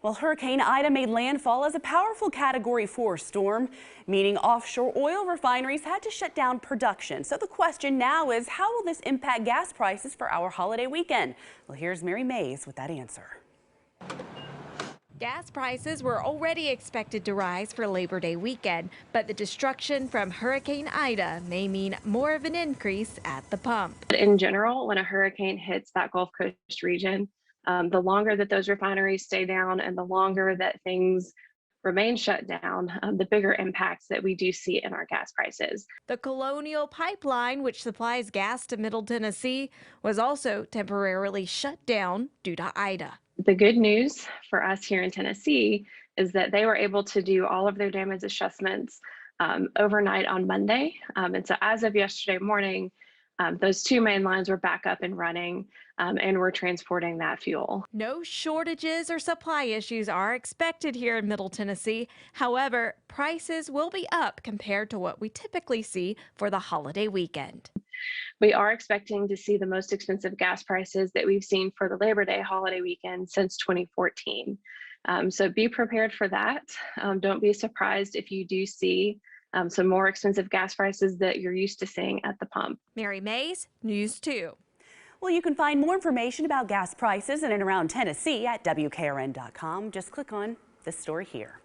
Well, Hurricane Ida made landfall as a powerful Category 4 storm, meaning offshore oil refineries had to shut down production. So the question now is, how will this impact gas prices for our holiday weekend? Well, here's Mary Mays with that answer. Gas prices were already expected to rise for Labor Day weekend, but the destruction from Hurricane Ida may mean more of an increase at the pump. In general, when a hurricane hits that Gulf Coast region, the longer that those refineries stay down and the longer that things remain shut down, the bigger impacts that we do see in our gas prices. The Colonial Pipeline, which supplies gas to Middle Tennessee, was also temporarily shut down due to Ida. The good news for us here in Tennessee is that they were able to do all of their damage assessments overnight on Monday. And so as of yesterday morning, those two main lines were back up and running, and we're transporting that fuel. No shortages or supply issues are expected here in Middle Tennessee. However, prices will be up compared to what we typically see for the holiday weekend. We are expecting to see the most expensive gas prices that we've seen for the Labor Day holiday weekend since 2014. So be prepared for that. Don't be surprised if you do see some more expensive gas prices that you're used to seeing at the pump. Mary Mays, News 2. Well, you can find more information about gas prices in and around Tennessee at WKRN.com. Just click on this story here.